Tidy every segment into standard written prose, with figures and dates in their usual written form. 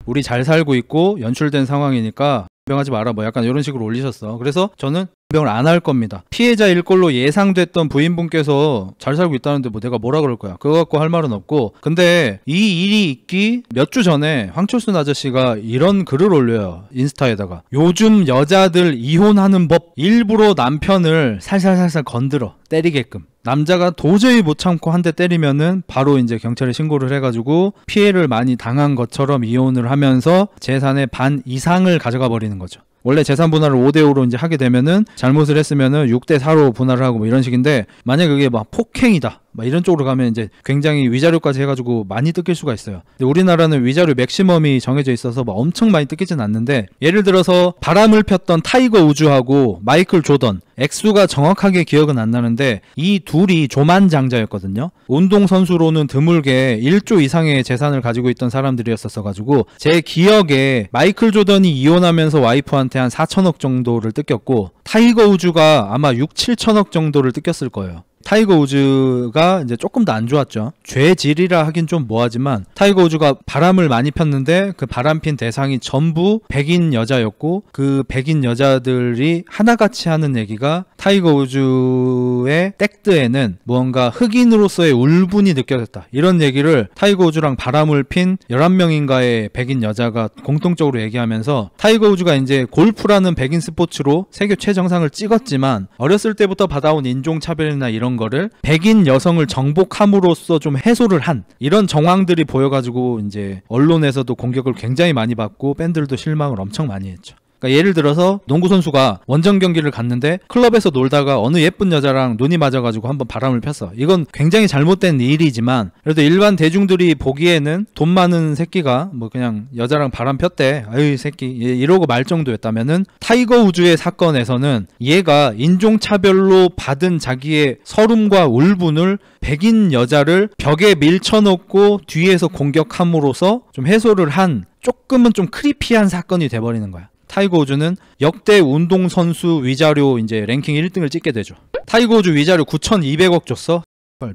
우리 잘 살고 있고 연출된 상황이니까 변명하지 마라 뭐 약간 이런 식으로 올리셨어. 그래서 저는 변명을 안 할 겁니다. 피해자일 걸로 예상됐던 부인분께서 잘 살고 있다는데 뭐 내가 뭐라 그럴 거야. 그거 갖고 할 말은 없고. 근데 이 일이 있기 몇 주 전에 황철순 아저씨가 이런 글을 올려요. 인스타에다가. 요즘 여자들 이혼하는 법, 일부러 남편을 살살살살 건드려 때리게끔. 남자가 도저히 못 참고 한 대 때리면은 바로 이제 경찰에 신고를 해가지고 피해를 많이 당한 것처럼 이혼을 하면서 재산의 반 이상을 가져가 버리는 거죠. 원래 재산 분할을 5대5로 이제 하게 되면은 잘못을 했으면은 6대4로 분할을 하고 뭐 이런 식인데, 만약 그게 막 폭행이다 막 이런 쪽으로 가면 이제 굉장히 위자료까지 해가지고 많이 뜯길 수가 있어요. 근데 우리나라는 위자료 맥시멈이 정해져 있어서 막 엄청 많이 뜯기진 않는데, 예를 들어서 바람을 폈던 타이거 우즈하고 마이클 조던, 액수가 정확하게 기억은 안 나는데 이 둘이 조만장자였거든요. 운동선수로는 드물게 1조 이상의 재산을 가지고 있던 사람들이었어가지고 제 기억에 마이클 조던이 이혼하면서 와이프한테 한 4천억 정도를 뜯겼고, 타이거 우즈가 아마 6, 7천억 정도를 뜯겼을 거예요. 타이거 우즈가 이제 조금 더 안 좋았죠. 죄질이라 하긴 좀 뭐하지만 타이거 우즈가 바람을 많이 폈는데 그 바람핀 대상이 전부 백인 여자였고, 그 백인 여자들이 하나같이 하는 얘기가 타이거 우즈의 땡뜨에는 무언가 흑인으로서의 울분이 느껴졌다, 이런 얘기를 타이거 우즈랑 바람을 핀 11명인가의 백인 여자가 공통적으로 얘기하면서, 타이거 우즈가 이제 골프라는 백인 스포츠로 세계 최정상을 찍었지만 어렸을 때부터 받아온 인종차별이나 이런 거를 백인 여성을 정복함으로써 좀 해소를 한 이런 정황들이 보여가지고 이제 언론에서도 공격을 굉장히 많이 받고 팬들도 실망을 엄청 많이 했죠. 그러니까 예를 들어서 농구 선수가 원정 경기를 갔는데 클럽에서 놀다가 어느 예쁜 여자랑 눈이 맞아가지고 한번 바람을 폈어. 이건 굉장히 잘못된 일이지만 그래도 일반 대중들이 보기에는 돈 많은 새끼가 뭐 그냥 여자랑 바람 폈대, 아유 새끼 이러고 말 정도였다면은, 타이거 우즈의 사건에서는 얘가 인종차별로 받은 자기의 서름과 울분을 백인 여자를 벽에 밀쳐놓고 뒤에서 공격함으로써 좀 해소를 한, 조금은 좀 크리피한 사건이 돼버리는 거야. 타이거 우즈는 역대 운동선수 위자료 이제 랭킹 1등을 찍게 되죠. 타이거 우즈 위자료 9,200억 줬어?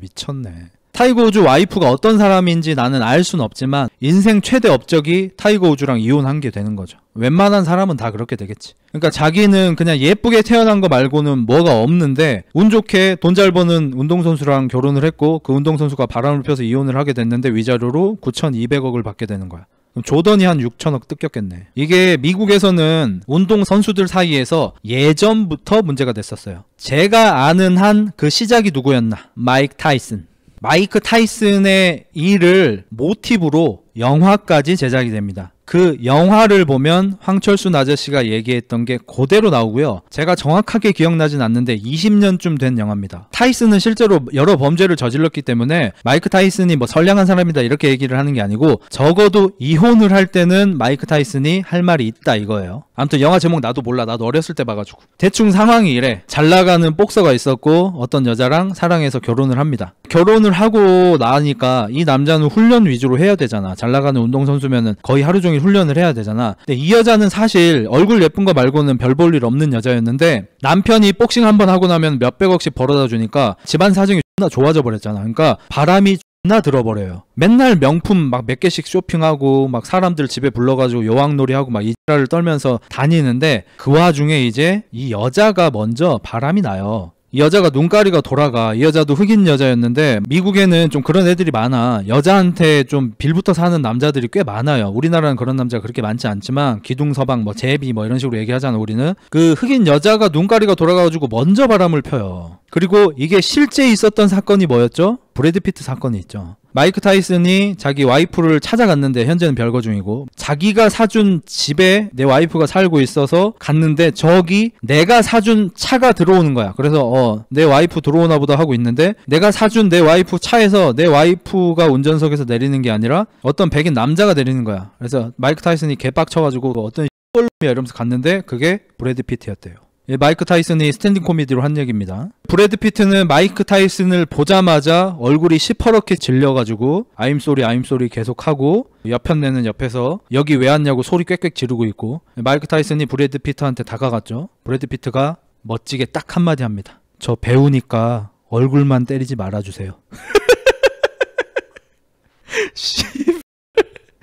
미쳤네. 타이거 우즈 와이프가 어떤 사람인지 나는 알 순 없지만 인생 최대 업적이 타이거 우즈랑 이혼한 게 되는 거죠. 웬만한 사람은 다 그렇게 되겠지. 그러니까 자기는 그냥 예쁘게 태어난 거 말고는 뭐가 없는데 운 좋게 돈 잘 버는 운동선수랑 결혼을 했고, 그 운동선수가 바람을 펴서 이혼을 하게 됐는데 위자료로 9,200억을 받게 되는 거야. 조던이 한 6천억 뜯겼겠네. 이게 미국에서는 운동선수들 사이에서 예전부터 문제가 됐었어요. 제가 아는 한 그 시작이 누구였나? 마이크 타이슨. 마이크 타이슨의 일을 모티브로 영화까지 제작이 됩니다. 그 영화를 보면 황철순 아저씨가 얘기했던 게 그대로 나오고요. 제가 정확하게 기억나진 않는데 20년쯤 된 영화입니다. 타이슨은 실제로 여러 범죄를 저질렀기 때문에 마이크 타이슨이 뭐 선량한 사람이다 이렇게 얘기를 하는 게 아니고, 적어도 이혼을 할 때는 마이크 타이슨이 할 말이 있다 이거예요. 아무튼 영화 제목 나도 몰라. 나도 어렸을 때 봐가지고. 대충 상황이 이래. 잘 나가는 복서가 있었고 어떤 여자랑 사랑해서 결혼을 합니다. 결혼을 하고 나니까 이 남자는 훈련 위주로 해야 되잖아. 잘 나가는 운동선수면은 거의 하루 종일 훈련을 해야 되잖아. 근데 이 여자는 사실 얼굴 예쁜 거 말고는 별 볼 일 없는 여자였는데, 남편이 복싱 한번 하고 나면 몇백억씩 벌어다 주니까 집안 사정이 존나 좋아져 버렸잖아. 그러니까 바람이 존나 들어버려요. 맨날 명품 막 몇 개씩 쇼핑하고 막 사람들 집에 불러가지고 여왕놀이 하고 막 이지랄을 떨면서 다니는데, 그 와중에 이제 이 여자가 먼저 바람이 나요. 이 여자가 눈가리가 돌아가. 이 여자도 흑인 여자였는데 미국에는 좀 그런 애들이 많아. 여자한테 좀 빌붙어 사는 남자들이 꽤 많아요. 우리나라는 그런 남자가 그렇게 많지 않지만 기둥서방 뭐 제비 뭐 이런 식으로 얘기하잖아. 우리는 그 흑인 여자가 눈가리가 돌아가가지고 먼저 바람을 펴요. 그리고 이게 실제 있었던 사건이 뭐였죠? 브래드 피트 사건이 있죠. 마이크 타이슨이 자기 와이프를 찾아갔는데, 현재는 별거 중이고, 자기가 사준 집에 내 와이프가 살고 있어서 갔는데 저기 내가 사준 차가 들어오는 거야. 그래서 내 와이프 들어오나 보다 하고 있는데, 내가 사준 내 와이프 차에서 내 와이프가 운전석에서 내리는 게 아니라 어떤 백인 남자가 내리는 거야. 그래서 마이크 타이슨이 개빡쳐가지고 어떤 X놈이야 이러면서 갔는데 그게 브래드 피트였대요. 마이크 타이슨이 스탠딩 코미디로 한 얘기입니다. 브래드 피트는 마이크 타이슨을 보자마자 얼굴이 시퍼렇게 질려가지고 I'm sorry 계속하고, 옆편내는 옆에서 여기 왜 왔냐고 소리 꽥꽥 지르고 있고, 마이크 타이슨이 브래드 피트한테 다가갔죠. 브래드 피트가 멋지게 딱 한마디 합니다. 저 배우니까 얼굴만 때리지 말아주세요.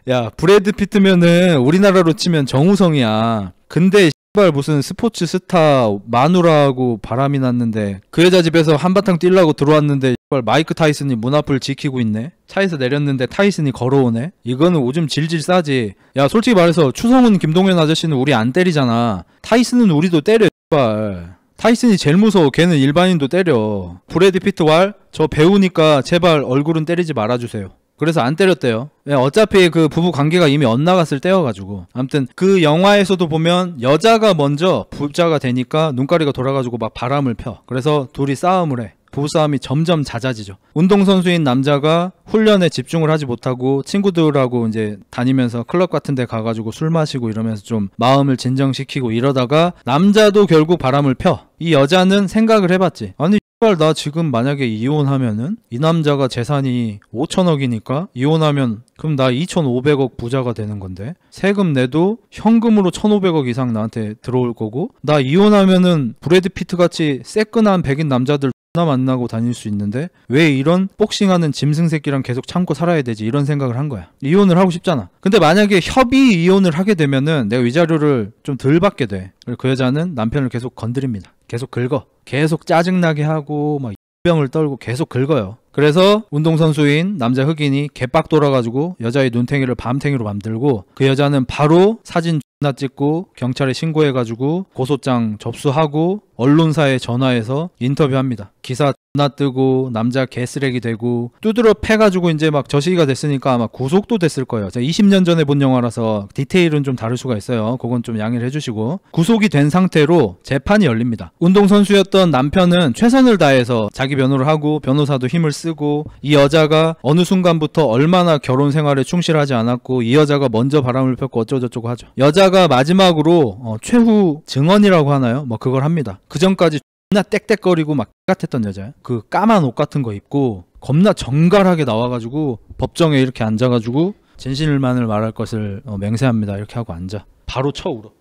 야, 브래드 피트면은 우리나라로 치면 정우성이야. 근데 씨발 무슨 스포츠 스타 마누라하고 바람이 났는데 그 여자 집에서 한바탕 뛰려고 들어왔는데 씨발 마이크 타이슨이 문 앞을 지키고 있네. 차에서 내렸는데 타이슨이 걸어오네. 이거는 오줌 질질 싸지. 야, 솔직히 말해서 추성훈 김동현 아저씨는 우리 안 때리잖아. 타이슨은 우리도 때려 씨발. 타이슨이 제일 무서워. 걔는 일반인도 때려. 브래드 피트 왈? 저 배우니까 제발 얼굴은 때리지 말아주세요. 그래서 안 때렸대요. 어차피 그 부부 관계가 이미 엇나갔을 때여가지고. 아무튼 그 영화에서도 보면 여자가 먼저 부자가 되니까 눈가리가 돌아가지고 막 바람을 펴. 그래서 둘이 싸움을 해. 부부싸움이 점점 잦아지죠. 운동선수인 남자가 훈련에 집중을 하지 못하고 친구들하고 이제 다니면서 클럽 같은 데 가가지고 술 마시고 이러면서 좀 마음을 진정시키고 이러다가 남자도 결국 바람을 펴. 이 여자는 생각을 해봤지. 아니 나 지금 만약에 이혼하면은 이 남자가 재산이 5천억이니까 이혼하면 그럼 나 2,500억 부자가 되는 건데 세금 내도 현금으로 1,500억 이상 나한테 들어올 거고 나 이혼하면은 브래드 피트 같이 새끈한 백인 남자들 나 만나고 다닐 수 있는데 왜 이런 복싱하는 짐승 새끼랑 계속 참고 살아야 되지 이런 생각을 한 거야. 이혼을 하고 싶잖아. 근데 만약에 협의 이혼을 하게 되면은 내가 위자료를 좀 덜 받게 돼. 그리고 그 여자는 남편을 계속 건드립니다. 계속 긁어. 계속 짜증나게 하고 막 병을 떨고 계속 긁어요. 그래서 운동선수인 남자 흑인이 개빡 돌아가지고 여자의 눈탱이를 밤탱이로 만들고 그 여자는 바로 사진 나 찍고 경찰에 신고해가지고 고소장 접수하고 언론사에 전화해서 인터뷰합니다. 기사 나 뜨고 남자 개쓰레기 되고 두드러 패가지고 이제 막 저시기가 됐으니까 아마 구속도 됐을 거예요. 제가 20년 전에 본 영화라서 디테일은 좀 다를 수가 있어요. 그건 좀 양해를 해주시고 구속이 된 상태로 재판이 열립니다. 운동선수였던 남편은 최선을 다해서 자기 변호를 하고 변호사도 힘을 쓰고 이 여자가 어느 순간부터 얼마나 결혼 생활에 충실하지 않았고 이 여자가 먼저 바람을 폈고 어쩌고저쩌고 하죠. 여자가 마지막으로 최후 증언이라고 하나요? 뭐 그걸 합니다. 그 전까지 겁나 땡땡거리고 막 같았던 여자야. 그 까만 옷 같은 거 입고 겁나 정갈하게 나와가지고 법정에 이렇게 앉아가지고 진실만을 말할 것을 맹세합니다. 이렇게 하고 앉아. 바로 쳐 울어.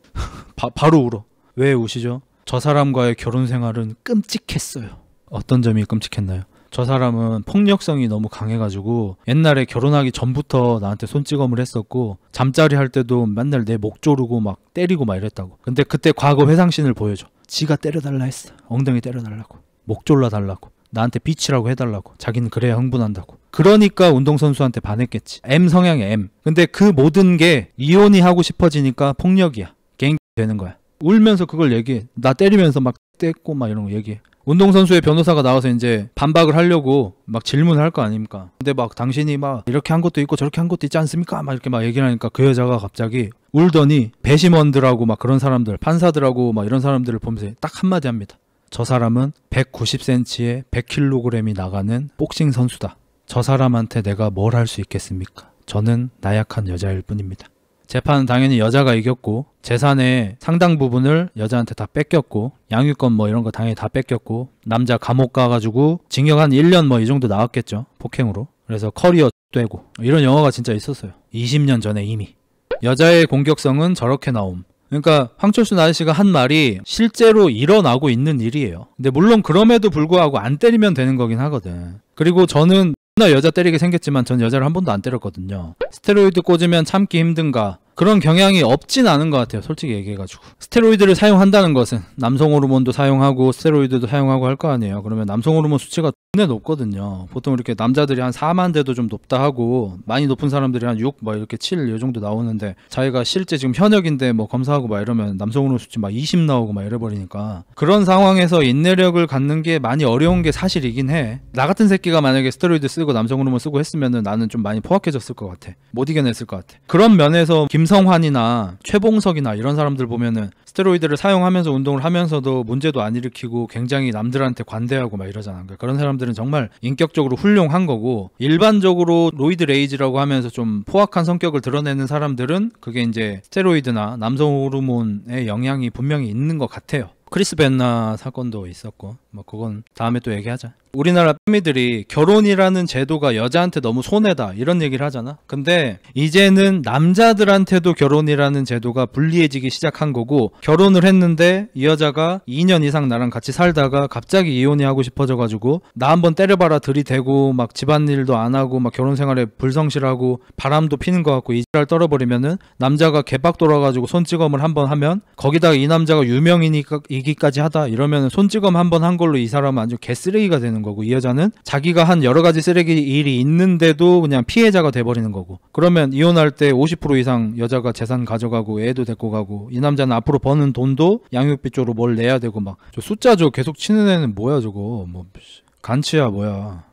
바로 울어. 왜 우시죠? 저 사람과의 결혼 생활은 끔찍했어요. 어떤 점이 끔찍했나요? 저 사람은 폭력성이 너무 강해가지고 옛날에 결혼하기 전부터 나한테 손찌검을 했었고 잠자리 할 때도 맨날 내 목 조르고 막 때리고 막 이랬다고. 근데 그때 과거 회상신을 보여줘. 지가 때려달라 했어. 엉덩이 때려달라고. 목 졸라달라고. 나한테 비치라고 해달라고. 자기는 그래야 흥분한다고. 그러니까 운동선수한테 반했겠지. M 성향의 M. 근데 그 모든 게 이혼이 하고 싶어지니까 폭력이야. 개인 되는 거야. 울면서 그걸 얘기해. 나 때리면서 막 떼고 막 이런 거 얘기해. 운동선수의 변호사가 나와서 이제 반박을 하려고 막 질문을 할 거 아닙니까? 근데 막 당신이 막 이렇게 한 것도 있고 저렇게 한 것도 있지 않습니까? 막 이렇게 막 얘기를 하니까 그 여자가 갑자기 울더니 배심원들하고 막 그런 사람들, 판사들하고 막 이런 사람들을 보면서 딱 한마디 합니다. 저 사람은 190cm에 100kg이 나가는 복싱 선수다. 저 사람한테 내가 뭘 할 수 있겠습니까? 저는 나약한 여자일 뿐입니다. 재판은 당연히 여자가 이겼고 재산의 상당 부분을 여자한테 다 뺏겼고 양육권 뭐 이런 거 당연히 다 뺏겼고 남자 감옥 가가지고 징역 한 1년 뭐 이 정도 나왔겠죠. 폭행으로. 그래서 커리어 되고 이런 영화가 진짜 있었어요. 20년 전에 이미. 여자의 공격성은 저렇게 나옴. 그러니까 황철순 아저씨가 한 말이 실제로 일어나고 있는 일이에요. 근데 물론 그럼에도 불구하고 안 때리면 되는 거긴 하거든. 그리고 저는 나 여자 때리게 생겼지만 전 여자를 한 번도 안 때렸거든요. 스테로이드 꽂으면 참기 힘든가? 그런 경향이 없진 않은 것 같아요. 솔직히 얘기해가지고. 스테로이드를 사용한다는 것은 남성 호르몬도 사용하고 스테로이드도 사용하고 할 거 아니에요. 그러면 남성 호르몬 수치가 굉장히 높거든요. 보통 이렇게 남자들이 한 4만 대도 좀 높다 하고 많이 높은 사람들이 한 6, 뭐 이렇게 7 이 정도 나오는데 자기가 실제 지금 현역인데 뭐 검사하고 막 이러면 남성 호르몬 수치 막 20 나오고 막 이래버리니까 그런 상황에서 인내력을 갖는 게 많이 어려운 게 사실이긴 해. 나 같은 새끼가 만약에 스테로이드 쓰고 남성 호르몬 쓰고 했으면은 나는 좀 많이 포악해졌을 것 같아. 못 이겨냈을 것 같아. 그런 면에서 김성환이나 최봉석이나 이런 사람들 보면은 스테로이드를 사용하면서 운동을 하면서도 문제도 안 일으키고 굉장히 남들한테 관대하고 막 이러잖아. 그러니까 그런 사람들은 정말 인격적으로 훌륭한 거고 일반적으로 로이드 레이지라고 하면서 좀 포악한 성격을 드러내는 사람들은 그게 이제 스테로이드나 남성 호르몬의 영향이 분명히 있는 것 같아요. 크리스 벤나 사건도 있었고 뭐 그건 다음에 또 얘기하자. 우리나라 패미들이 결혼이라는 제도가 여자한테 너무 손해다 이런 얘기를 하잖아. 근데 이제는 남자들한테도 결혼이라는 제도가 불리해지기 시작한 거고, 결혼을 했는데 이 여자가 2년 이상 나랑 같이 살다가 갑자기 이혼이 하고 싶어져가지고 나 한번 때려봐라 들이대고 막 집안일도 안 하고 막 결혼 생활에 불성실하고 바람도 피는 것 같고 이지랄 떨어버리면은 남자가 개빡 돌아가지고 손찌검을 한번 하면, 거기다가 이 남자가 유명인이기까지 하다 이러면 손찌검 한번 한 걸로 이 사람은 아주 개쓰레기가 되는 거고, 이 여자는 자기가 한 여러 가지 쓰레기 일이 있는데도 그냥 피해자가 돼버리는 거고, 그러면 이혼할 때 50% 이상 여자가 재산 가져가고 애도 데리고 가고, 이 남자는 앞으로 버는 돈도 양육비 쪽으로 뭘 내야 되고, 막 저 숫자 저 계속 치는 애는 뭐야 저거, 뭐 간치야 뭐야.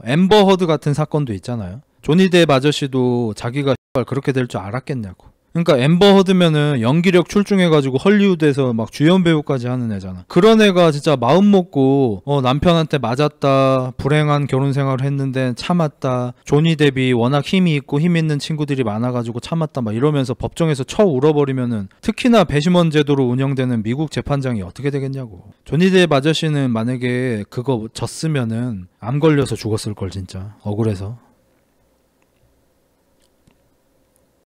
앰버 허드 같은 사건도 있잖아요. 조니 뎁 아저씨도 자기가 그렇게 될 줄 알았겠냐고. 그러니까 앰버 허드면은 연기력 출중해가지고 헐리우드에서 막 주연 배우까지 하는 애잖아. 그런 애가 진짜 마음 먹고 남편한테 맞았다, 불행한 결혼 생활을 했는데 참았다, 조니 뎁이 워낙 힘이 있고 힘 있는 친구들이 많아가지고 참았다 막 이러면서 법정에서 쳐 울어버리면은, 특히나 배심원 제도로 운영되는 미국 재판장이 어떻게 되겠냐고. 조니 뎁 아저씨는 만약에 그거 졌으면은 암 걸려서 죽었을 걸 진짜 억울해서.